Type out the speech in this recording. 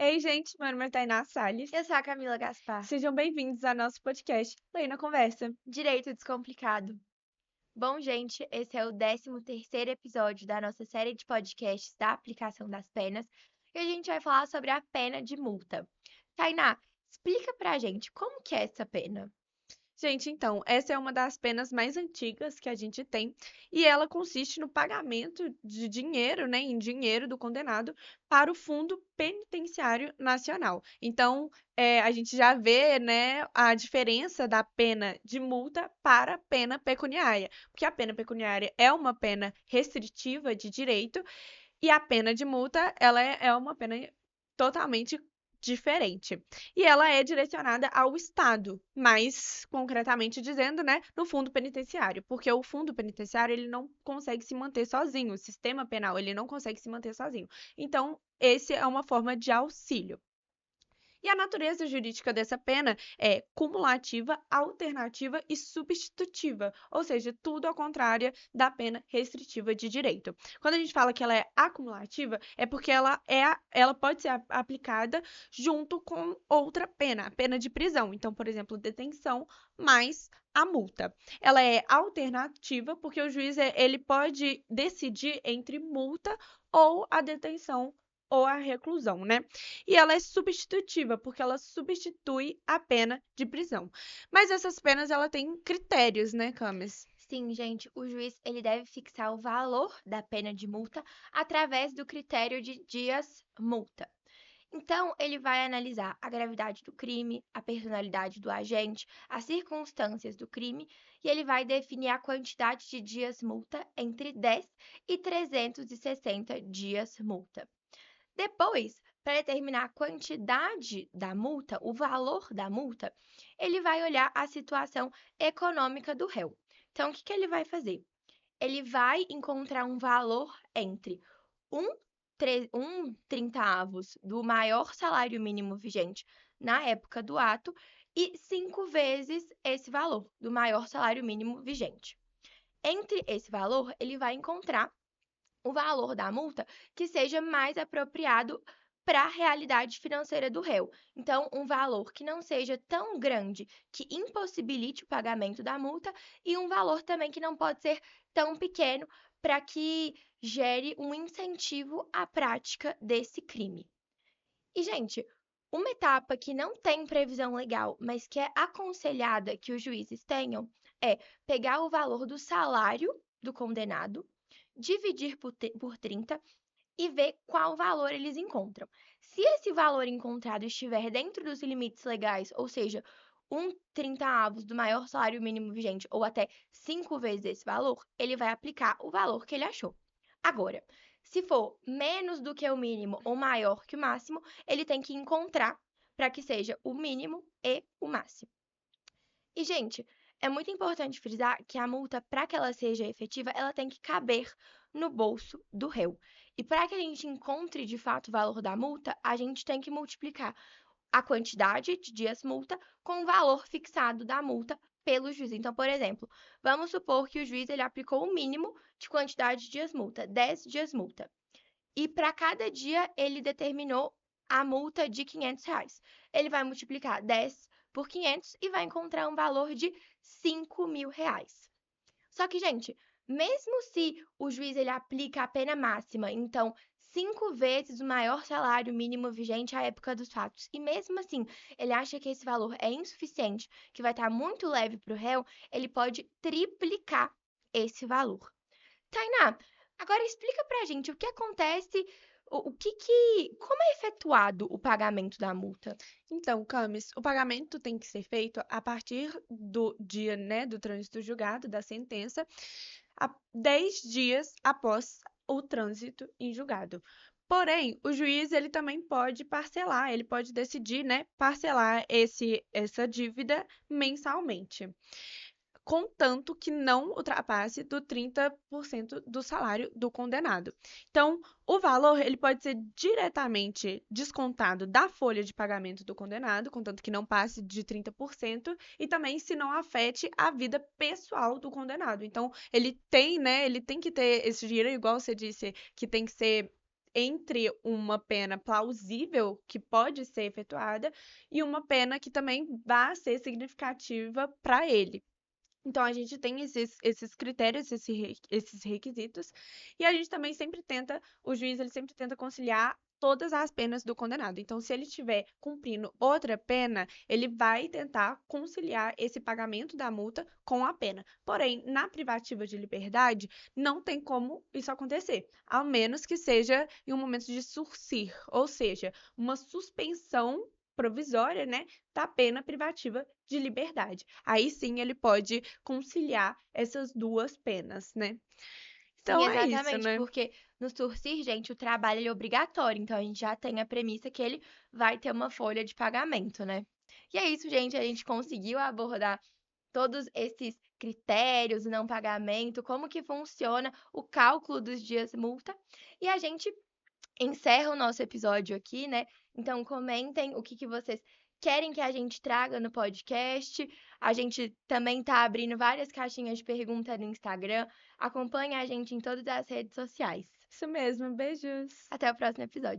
Ei, gente, meu nome é Tainá Salles. Eu sou a Camila Gaspar. Sejam bem-vindos ao nosso podcast Lei na Conversa. Direito Descomplicado. Bom, gente, esse é o 13º episódio da nossa série de podcasts da aplicação das penas e a gente vai falar sobre a pena de multa. Tainá, explica pra gente como que é essa pena. Gente, então, essa é uma das penas mais antigas que a gente tem e ela consiste no pagamento de dinheiro, né, em dinheiro do condenado para o Fundo Penitenciário Nacional. Então, a gente já vê, né, a diferença da pena de multa para a pena pecuniária, porque a pena pecuniária é uma pena restritiva de direito. E a pena de multa, ela é uma pena totalmente diferente. E ela é direcionada ao Estado, mais concretamente dizendo, né, no fundo penitenciário, porque o fundo penitenciário ele não consegue se manter sozinho, o sistema penal ele não consegue se manter sozinho. Então, esse é uma forma de auxílio. E a natureza jurídica dessa pena é cumulativa, alternativa e substitutiva, ou seja, tudo ao contrário da pena restritiva de direito. Quando a gente fala que ela é acumulativa, é porque ela pode ser aplicada junto com outra pena, a pena de prisão. Então, por exemplo, detenção mais a multa. Ela é alternativa porque o juiz ele pode decidir entre multa ou a detenção ou a reclusão, né? E ela é substitutiva, porque ela substitui a pena de prisão. Mas essas penas, ela tem critérios, né, Camis? Sim, gente, o juiz ele deve fixar o valor da pena de multa através do critério de dias multa. Então, ele vai analisar a gravidade do crime, a personalidade do agente, as circunstâncias do crime e ele vai definir a quantidade de dias multa entre 10 e 360 dias multa. Depois, para determinar a quantidade da multa, o valor da multa, ele vai olhar a situação econômica do réu. Então, o que que ele vai fazer? Ele vai encontrar um valor entre um, um 30avos do maior salário mínimo vigente na época do ato e 5 vezes esse valor do maior salário mínimo vigente. Entre esse valor, ele vai encontrar o valor da multa que seja mais apropriado para a realidade financeira do réu. Então, um valor que não seja tão grande que impossibilite o pagamento da multa e um valor também que não pode ser tão pequeno para que gere um incentivo à prática desse crime. E, gente, uma etapa que não tem previsão legal, mas que é aconselhada que os juízes tenham, é pegar o valor do salário do condenado, dividir por 30 e ver qual valor eles encontram. Se esse valor encontrado estiver dentro dos limites legais, ou seja, um 30avos do maior salário mínimo vigente ou até 5 vezes esse valor, ele vai aplicar o valor que ele achou. Agora, se for menos do que o mínimo ou maior que o máximo, ele tem que encontrar para que seja o mínimo e o máximo. E, gente, é muito importante frisar que a multa, para que ela seja efetiva, ela tem que caber no bolso do réu. E para que a gente encontre de fato o valor da multa, a gente tem que multiplicar a quantidade de dias multa com o valor fixado da multa pelo juiz. Então, por exemplo, vamos supor que o juiz ele aplicou o mínimo de quantidade de dias multa, 10 dias multa. E para cada dia ele determinou a multa de R$ 500. Ele vai multiplicar 10 por 500 e vai encontrar um valor de R$ 5.000. Só que, gente, mesmo se o juiz ele aplica a pena máxima, então 5 vezes o maior salário mínimo vigente à época dos fatos, e mesmo assim ele acha que esse valor é insuficiente, que vai estar muito leve para o réu, ele pode triplicar esse valor. Tainá, agora explica pra gente o que acontece, como é efetuado o pagamento da multa? Então, Camis, o pagamento tem que ser feito a partir do dia, né, do trânsito julgado, da sentença, 10 dias após o trânsito em julgado. Porém, o juiz ele também pode parcelar, ele pode decidir, né, parcelar essa dívida mensalmente, contanto que não ultrapasse do 30% do salário do condenado. Então, o valor ele pode ser diretamente descontado da folha de pagamento do condenado, contanto que não passe de 30%, e também se não afete a vida pessoal do condenado. Então, ele tem, né, ele tem que ter esse dinheiro, igual você disse, que tem que ser entre uma pena plausível que pode ser efetuada e uma pena que também vá ser significativa para ele. Então, a gente tem esses critérios, esses requisitos, e a gente também sempre tenta, o juiz ele sempre tenta conciliar todas as penas do condenado. Então, se ele estiver cumprindo outra pena, ele vai tentar conciliar esse pagamento da multa com a pena. Porém, na privativa de liberdade, não tem como isso acontecer, ao menos que seja em um momento de sursir, ou seja, uma suspensão provisória, né, da pena privativa de liberdade. Aí sim ele pode conciliar essas duas penas, né? Sim, Então é isso, exatamente, né? porque no Surcir, gente, o trabalho ele é obrigatório, então a gente já tem a premissa que ele vai ter uma folha de pagamento, né? E é isso, gente, a gente conseguiu abordar todos esses critérios, o não pagamento, como que funciona o cálculo dos dias multa, e a gente encerra o nosso episódio aqui, né? Então comentem o que vocês querem que a gente traga no podcast. A gente também tá abrindo várias caixinhas de pergunta no Instagram. Acompanhe a gente em todas as redes sociais. Isso mesmo, beijos. Até o próximo episódio.